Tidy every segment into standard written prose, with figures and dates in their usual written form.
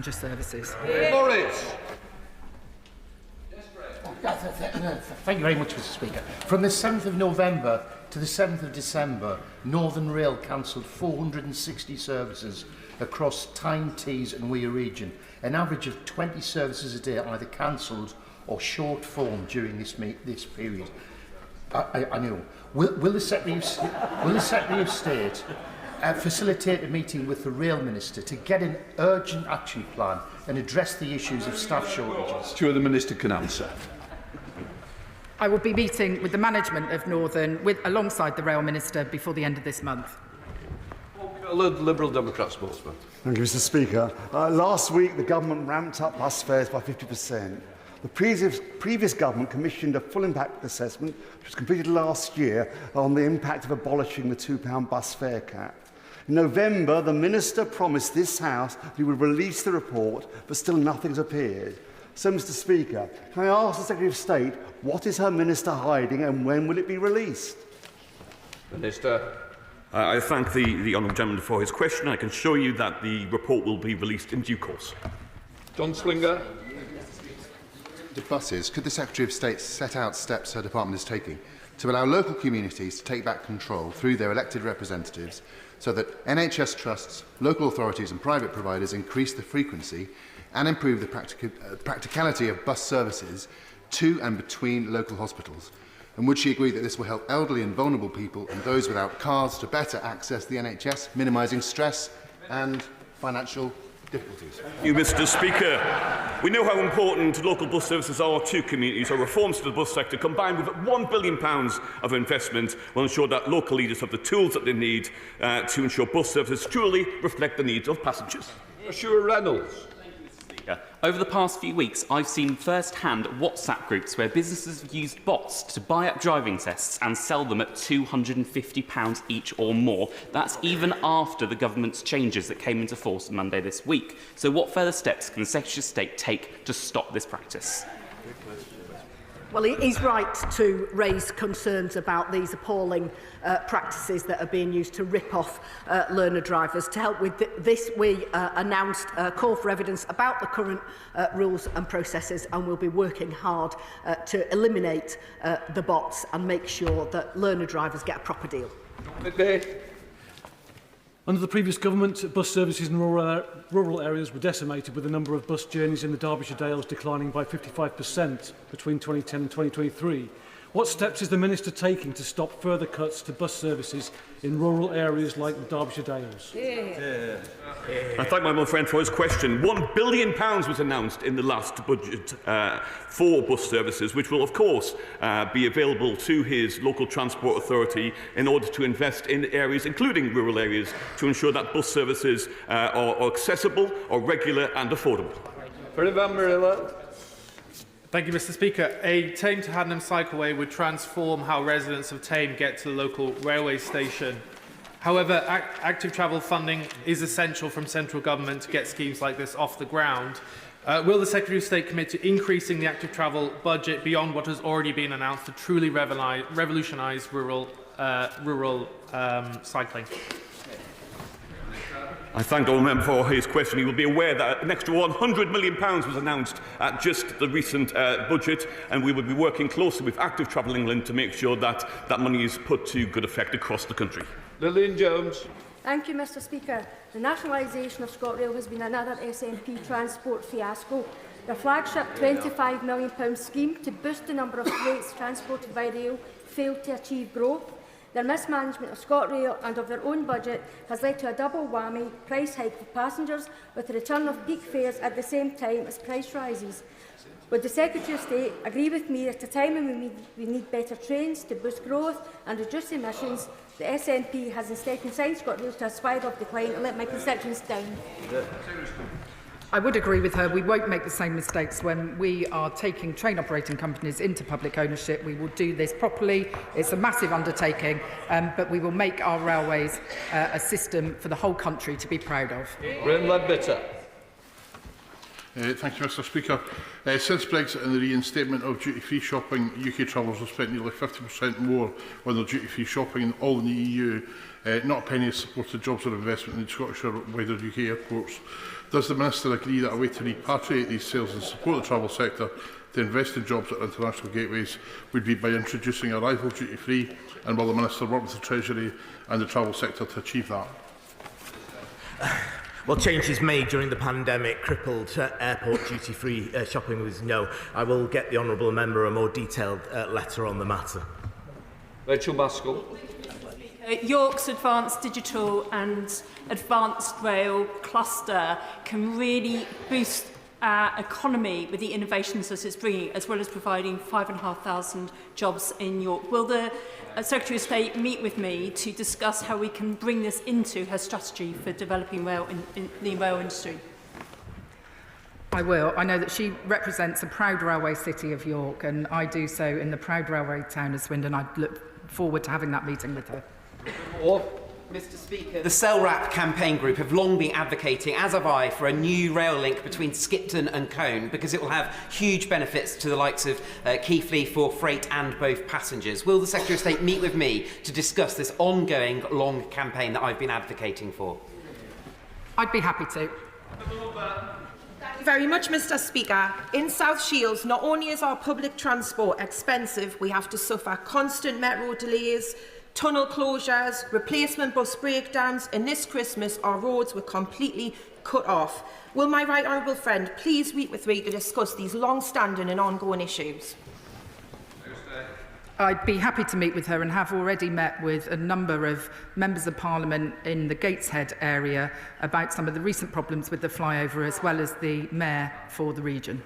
Services. Morris. Thank you very much, Mr. Speaker. From the 7th of November to the 7th of December, Northern Rail cancelled 460 services across Tyne, Tees and Weir region. An average of 20 services a day either cancelled or short form during this period. I know. Will the Secretary of State facilitate a meeting with the Rail Minister to get an urgent action plan and address the issues of staff shortages? Sure, the Minister can answer. I will be meeting with the management of Northern alongside the Rail Minister before the end of this month. Liberal Democrat spokesman. Thank you, Mr. Speaker. Last week, the government ramped up bus fares by 50%. The previous government commissioned a full impact assessment, which was completed last year, on the impact of abolishing the £2 bus fare cap. In November, the Minister promised this House that he would release the report, but still nothing's appeared. So, Mr. Speaker, can I ask the Secretary of State, what is her Minister hiding and when will it be released? Minister. I thank the honourable gentleman for his question. I can assure you that the report will be released in due course. John Slinger. The buses, could the Secretary of State set out steps her department is taking to allow local communities to take back control through their elected representatives so that NHS trusts, local authorities and private providers increase the frequency and improve the practicality of bus services to and between local hospitals? And would she agree that this will help elderly and vulnerable people and those without cars to better access the NHS, minimising stress and financial difficulties? Thank you, Mr. Speaker. We know how important local bus services are to communities. So reforms to the bus sector, combined with £1 billion of investment, will ensure that local leaders have the tools that they need to ensure bus services truly reflect the needs of passengers. Stuart Reynolds. Over the past few weeks, I've seen first-hand WhatsApp groups where businesses have used bots to buy up driving tests and sell them at £250 each or more. That's even after the government's changes that came into force on Monday this week. So what further steps can the Secretary of State take to stop this practice? Well, it is right to raise concerns about these appalling practices that are being used to rip off learner drivers. To help with this, we announced a call for evidence about the current rules and processes, and we'll be working hard to eliminate the bots and make sure that learner drivers get a proper deal. Okay. Under the previous government, bus services in rural areas were decimated, with the number of bus journeys in the Derbyshire Dales declining by 55% between 2010 and 2023. What steps is the Minister taking to stop further cuts to bus services in rural areas like the Derbyshire Dales? I thank my friend for his question. £1 billion was announced in the last budget for bus services, which will, of course, be available to his local transport authority in order to invest in areas, including rural areas, to ensure that bus services are accessible, are regular and affordable. Thank you, Mr. Speaker. A Tame to Haddenham cycleway would transform how residents of Tame get to the local railway station. However, active travel funding is essential from central government to get schemes like this off the ground. Will the Secretary of State commit to increasing the active travel budget beyond what has already been announced to truly revolutionise rural cycling? I thank the member for his question. He will be aware that an extra £100 million was announced at just the recent budget, and we will be working closely with Active Travel England to make sure that that money is put to good effect across the country. Lillian Jones. Thank you, Mr. Speaker. The nationalisation of ScotRail has been another SNP transport fiasco. The flagship £25 million scheme to boost the number of freights transported by rail failed to achieve growth. Their mismanagement of ScotRail and of their own budget has led to a double whammy price hike for passengers, with the return of peak fares at the same time as price rises. Would the Secretary of State agree with me that at a time when we need better trains to boost growth and reduce emissions, the SNP has instead consigned ScotRail to a spiral of decline and let my constituents down? I would agree with her. We won't make the same mistakes when we are taking train operating companies into public ownership. We will do this properly. It's a massive undertaking, but we will make our railways a system for the whole country to be proud of. Graham Ledbetter. Thank you, Mr Speaker. Since Brexit and the reinstatement of duty-free shopping, UK travellers have spent nearly 50% more on their duty-free shopping in all in the EU. Not a penny has supported jobs or investment in Scottish or wider UK airports. Does the Minister agree that a way to repatriate these sales and support the travel sector to invest in jobs at international gateways would be by introducing arrival duty-free, and will the Minister work with the Treasury and the travel sector to achieve that? Well, changes made during the pandemic crippled airport duty-free shopping was no. I will get the honourable member a more detailed letter on the matter. Rachel Maskell. York's advanced digital and advanced rail cluster can really boost our economy with the innovations that it's bringing, as well as providing 5,500 jobs in York. Will the Secretary of State meet with me to discuss how we can bring this into her strategy for developing the rail industry? I will. I know that she represents a proud railway city of York, and I do so in the proud railway town of Swindon. I look forward to having that meeting with her. Mr Speaker, the ScotRail campaign group have long been advocating, as have I, for a new rail link between Skipton and Colne, because it will have huge benefits to the likes of Keighley for freight and both passengers. Will the Secretary of State meet with me to discuss this ongoing long campaign that I've been advocating for? I'd be happy to. Thank you very much, Mr Speaker. In South Shields, not only is our public transport expensive, we have to suffer constant metro delays, tunnel closures, replacement bus breakdowns, and this Christmas our roads were completely cut off. Will my right honourable friend please meet with me to discuss these long-standing and ongoing issues? I'd be happy to meet with her and have already met with a number of members of Parliament in the Gateshead area about some of the recent problems with the flyover, as well as the Mayor for the region.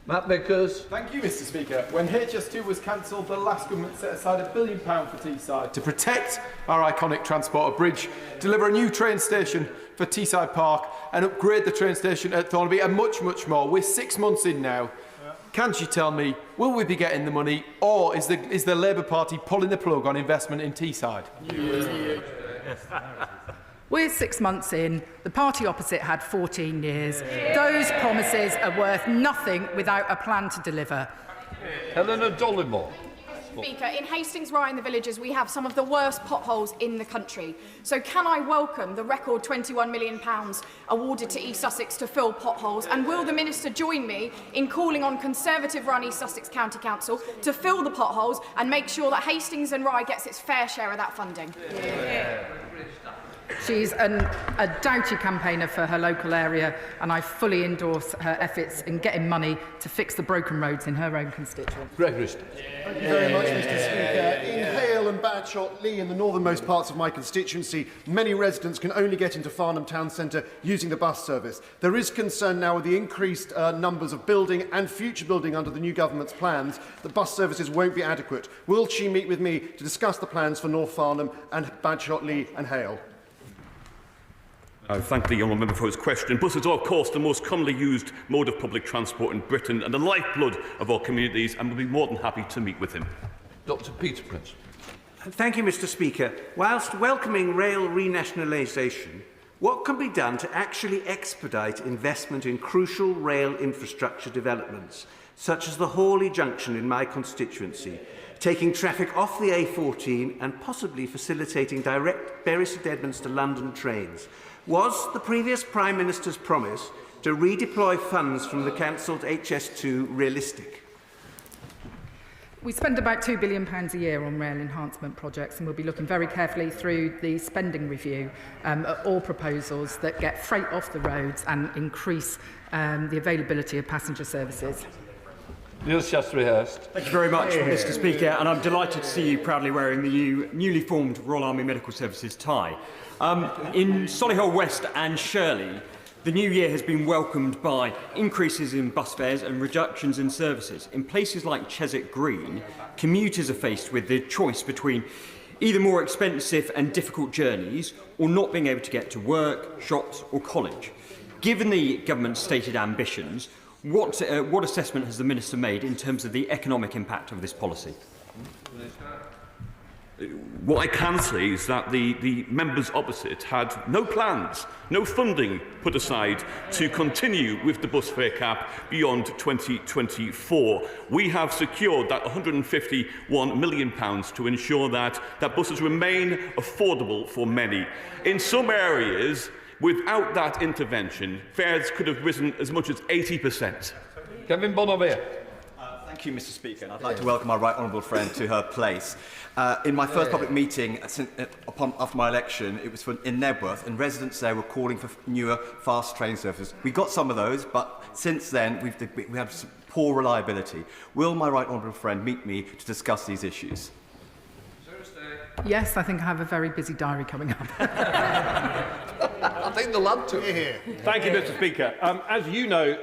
Matt Vickers. Thank you, Mr Speaker. When HS2 was cancelled, the last government set aside £1 billion for Teesside to protect our iconic transporter bridge, deliver a new train station for Teesside Park and upgrade the train station at Thornaby and much, much more. We're 6 months in now. Can she tell me, will we be getting the money, or is the Labour Party pulling the plug on investment in Teesside? We're 6 months in. The party opposite had 14 years. Those promises are worth nothing without a plan to deliver. Helena Dollymore. Speaker, in Hastings, Rye and the villages, we have some of the worst potholes in the country. So can I welcome the record £21 million awarded to East Sussex to fill potholes? And will the Minister join me in calling on Conservative-run East Sussex County Council to fill the potholes and make sure that Hastings and Rye gets its fair share of that funding? She's a doughty campaigner for her local area, and I fully endorse her efforts in getting money to fix the broken roads in her own constituency. Gregory. Thank you very much, Mr Speaker. In Hale and Badshot Lee, in the northernmost parts of my constituency, many residents can only get into Farnham Town Centre using the bus service. There is concern now with the increased numbers of building and future building under the new government's plans that bus services won't be adequate. Will she meet with me to discuss the plans for North Farnham and Badshot Lee and Hale? I thank the honourable member for his question. Buses are, of course, the most commonly used mode of public transport in Britain and the lifeblood of our communities, and we'll be more than happy to meet with him. Dr Peter Prince. Thank you, Mr Speaker. Whilst welcoming rail renationalisation, what can be done to actually expedite investment in crucial rail infrastructure developments, such as the Ely Junction in my constituency, taking traffic off the A14 and possibly facilitating direct Bury St Edmunds to London trains? Was the previous Prime Minister's promise to redeploy funds from the cancelled HS2 realistic? We spend about £2 billion a year on rail enhancement projects, and we'll be looking very carefully through the spending review at all proposals that get freight off the roads and increase the availability of passenger services. Neil Shaftesbury-Hurst. Thank you very much, Mr Speaker, and I'm delighted to see you proudly wearing the newly formed Royal Army Medical Services tie. In Solihull West and Shirley, the new year has been welcomed by increases in bus fares and reductions in services. In places like Cheswick Green, commuters are faced with the choice between either more expensive and difficult journeys or not being able to get to work, shops or college. Given the government's stated ambitions, what assessment has the Minister made in terms of the economic impact of this policy? What I can say is that the members opposite had no plans, no funding put aside to continue with the bus fare cap beyond 2024. We have secured that £151 million to ensure that buses remain affordable for many. In some areas, without that intervention, fares could have risen as much as 80%. Kevin Bonavere. Thank you, Mr. Speaker, and I'd like to welcome my right honourable friend to her place. In my first public meeting after my election, it was in Nebworth, and residents there were calling for newer, fast train services. We got some of those, but since then we have poor reliability. Will my right honourable friend meet me to discuss these issues? Yes, I think I have a very busy diary coming up. I think the lad took it. Thank you, Mr. Speaker. As you know,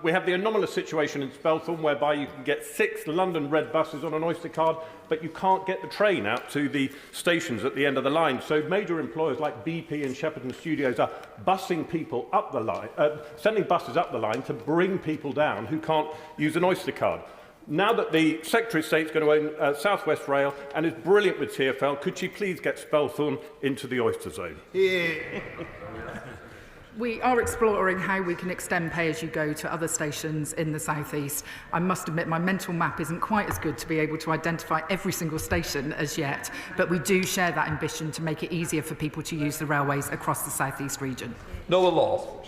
we have the anomalous situation in Speltham whereby you can get 6 London Red buses on an Oyster card, but you can't get the train out to the stations at the end of the line. So major employers like BP and Shepperton Studios are busing people up the line, sending buses up the line to bring people down who can't use an Oyster card. Now that the Secretary of State is going to own South West Rail and is brilliant with TfL, could she please get Speltham into the Oyster zone? We are exploring how we can extend pay-as-you-go to other stations in the South East. I must admit my mental map isn't quite as good to be able to identify every single station as yet, but we do share that ambition to make it easier for people to use the railways across the South East region. Noah Law.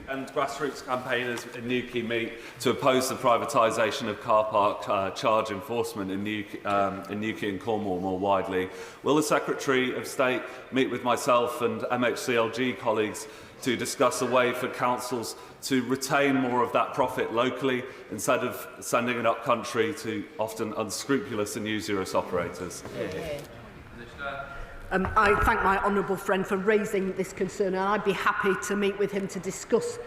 And grassroots campaigners in Newquay meet to oppose the privatisation of car park charge enforcement in Newquay and Cornwall more widely. Will the Secretary of State meet with myself and MHCLG colleagues to discuss a way for councils to retain more of that profit locally instead of sending it up country to often unscrupulous and usurious operators? I thank my honourable friend for raising this concern, and I'd be happy to meet with him to discuss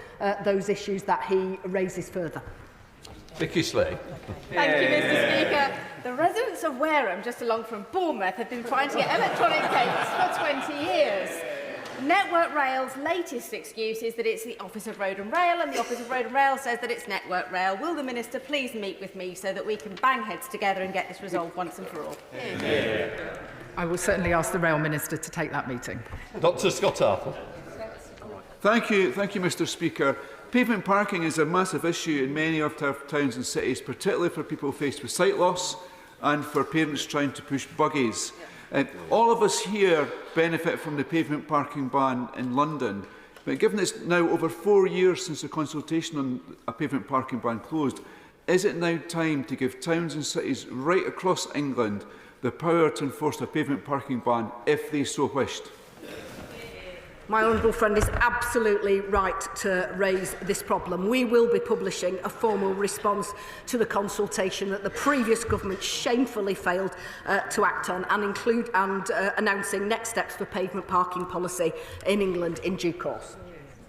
those issues that he raises further. Vicky Slay. Thank you, Mr. Speaker. The residents of Wareham, just along from Bournemouth, have been trying to get electronic gates for 20 years. Network Rail's latest excuse is that it's the Office of Road and Rail, and the Office of Road and Rail says that it's Network Rail. Will the Minister please meet with me so that we can bang heads together and get this resolved once and for all? I will certainly ask the Rail Minister to take that meeting. Dr. Scott Arthur. Thank you, Mr. Speaker. Pavement parking is a massive issue in many of our towns and cities, particularly for people faced with sight loss and for parents trying to push buggies. All of us here benefit from the pavement parking ban in London, but given it's now over 4 years since the consultation on a pavement parking ban closed, is it now time to give towns and cities right across England the power to enforce a pavement parking ban if they so wished? My honourable friend is absolutely right to raise this problem. We will be publishing a formal response to the consultation that the previous government shamefully failed to act on, and announcing next steps for pavement parking policy in England in due course.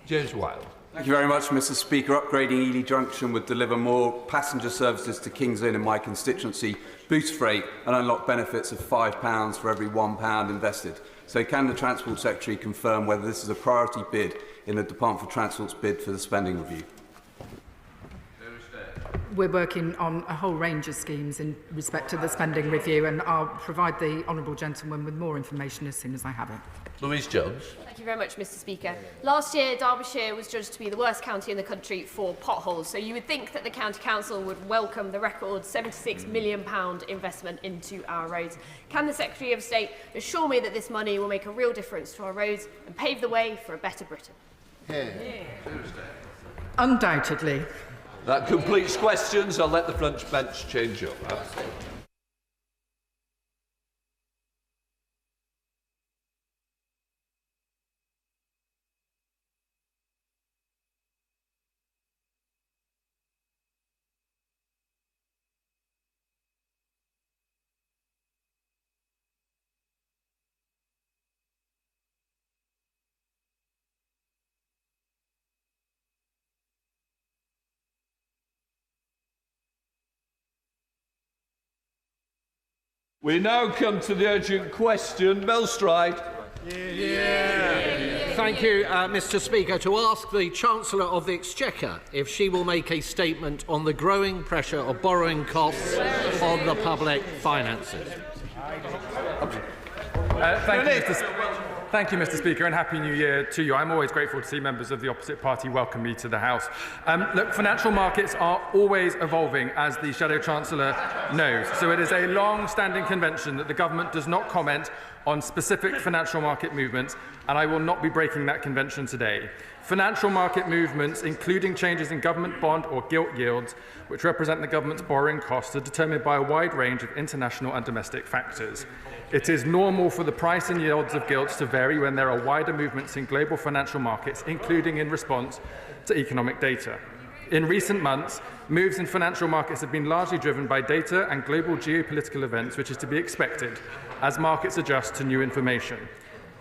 James Wilde. Thank you very much, Mr. Speaker. Upgrading Ely Junction would deliver more passenger services to Kings Lynn and my constituency, boost freight and unlock benefits of £5 for every £1 invested. So can the Transport Secretary confirm whether this is a priority bid in the Department for Transport's bid for the spending review? We're working on a whole range of schemes in respect to the spending review, and I'll provide the honourable gentleman with more information as soon as I have it. Louise Jones. Thank you very much, Mr. Speaker. Last year, Derbyshire was judged to be the worst county in the country for potholes, so you would think that the County Council would welcome the record £76 million investment into our roads. Can the Secretary of State assure me that this money will make a real difference to our roads and pave the way for a better Britain? Undoubtedly. That completes questions. I'll let the front bench change up. We now come to the urgent question. Belstride. Thank you, Mr. Speaker. To ask the Chancellor of the Exchequer if she will make a statement on the growing pressure of borrowing costs on the public finances. Thank you, Mr. Speaker, and Happy New Year to you. I'm always grateful to see members of the opposite party welcome me to the House. Look, financial markets are always evolving, as the Shadow Chancellor knows. So it is a long-standing convention that the government does not comment on specific financial market movements, and I will not be breaking that convention today. Financial market movements, including changes in government bond or gilt yields, which represent the government's borrowing costs, are determined by a wide range of international and domestic factors. It is normal for the price and yields of gilts to vary when there are wider movements in global financial markets, including in response to economic data. In recent months, moves in financial markets have been largely driven by data and global geopolitical events, which is to be expected as markets adjust to new information.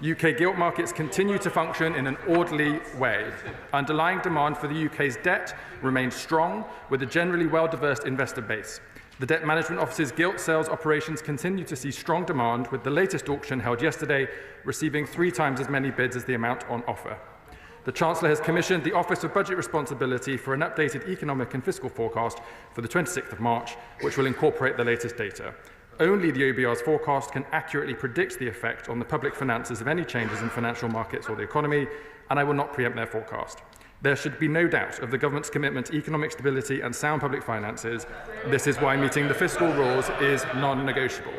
UK gilt markets continue to function in an orderly way. Underlying demand for the UK's debt remains strong, with a generally well-diverse investor base. The Debt Management Office's gilt sales operations continue to see strong demand, with the latest auction held yesterday receiving 3 times as many bids as the amount on offer. The Chancellor has commissioned the Office of Budget Responsibility for an updated economic and fiscal forecast for the 26th of March, which will incorporate the latest data. Only the OBR's forecast can accurately predict the effect on the public finances of any changes in financial markets or the economy, and I will not preempt their forecast. There should be no doubt of the government's commitment to economic stability and sound public finances. This is why meeting the fiscal rules is non-negotiable.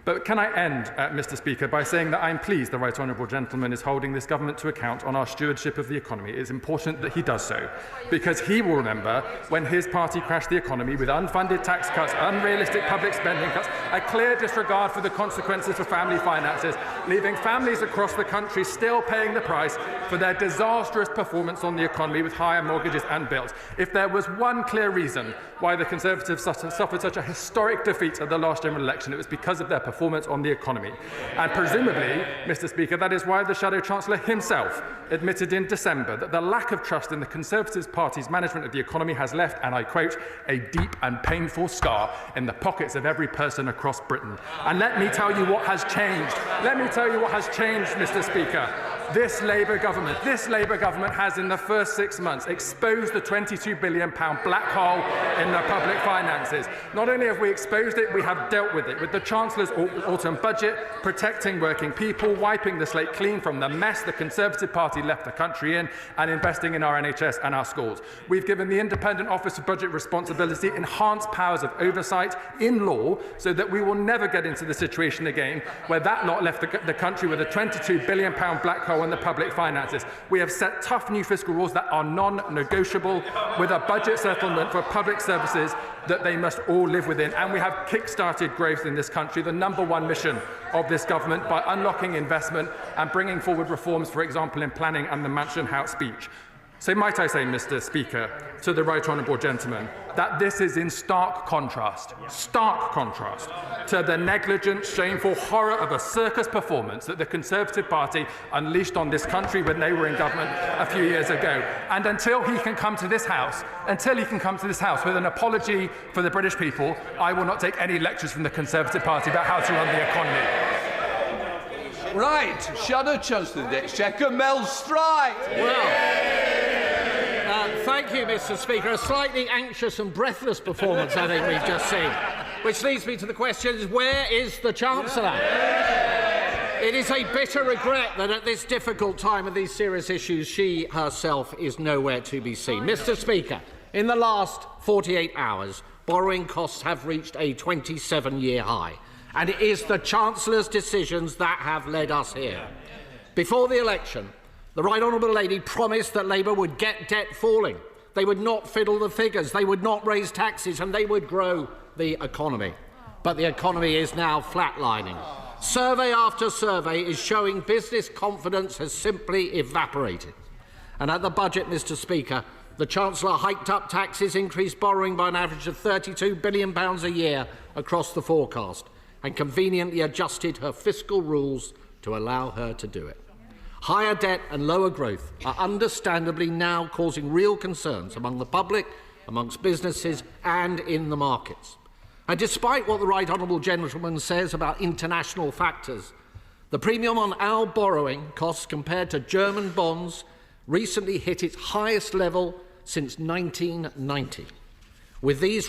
But can I end, Mr. Speaker, by saying that I'm pleased the Right Honourable Gentleman is holding this government to account on our stewardship of the economy. It is important that he does so, because he will remember when his party crashed the economy with unfunded tax cuts, unrealistic public spending cuts, a clear disregard for the consequences for family finances, leaving families across the country still paying the price for their disastrous performance on the economy with higher mortgages and bills. If there was one clear reason why the Conservatives suffered such a historic defeat at the last general election, it was because of their performance on the economy. And presumably, Mr. Speaker, that is why the Shadow Chancellor himself admitted in December that the lack of trust in the Conservative Party's management of the economy has left, and I quote, a deep and painful scar in the pockets of every person across Britain. And let me tell you what has changed. Let me tell you what has changed, Mr. Speaker. This Labour government has in the first 6 months exposed the £22 billion black hole in the public finances. Not only have we exposed it, we have dealt with it, with the Chancellor's autumn budget, protecting working people, wiping the slate clean from the mess the Conservative Party left the country in, and investing in our NHS and our schools. We've given the Independent Office of Budget Responsibility enhanced powers of oversight in law, so that we will never get into the situation again where that lot left the country with a £22 billion black hole in the public finances. We have set tough new fiscal rules that are non-negotiable, with a budget settlement for public services that they must all live within. And we have kick-started growth in this country, the #1 mission of this government, by unlocking investment and bringing forward reforms, for example, in planning and the Mansion House speech. So might I say, Mr. Speaker, to the Right Honourable Gentleman, that this is in stark contrast to the negligent, shameful horror of a circus performance that the Conservative Party unleashed on this country when they were in government a few years ago. And until he can come to this House with an apology for the British people, I will not take any lectures from the Conservative Party about how to run the economy. Right, Shadow Chancellor of the Exchequer, Mel Strike. Thank you, Mr. Speaker. A slightly anxious and breathless performance, I think we've just seen. Which leads me to the question, where is the Chancellor? It is a bitter regret that at this difficult time of these serious issues, she herself is nowhere to be seen. Mr. Speaker, in the last 48 hours, borrowing costs have reached a 27-year high. And it is the Chancellor's decisions that have led us here. Before the election, the Right Honourable Lady promised that Labour would get debt falling. They would not fiddle the figures, they would not raise taxes, and they would grow the economy. But the economy is now flatlining. Survey after survey is showing business confidence has simply evaporated. And at the budget, Mr. Speaker, the Chancellor hiked up taxes, increased borrowing by an average of £32 billion a year across the forecast, and conveniently adjusted her fiscal rules to allow her to do it. Higher debt and lower growth are understandably now causing real concerns among the public, amongst businesses and in the markets. And despite what the Right Honourable Gentleman says about international factors, the premium on our borrowing costs compared to German bonds recently hit its highest level since 1990. With these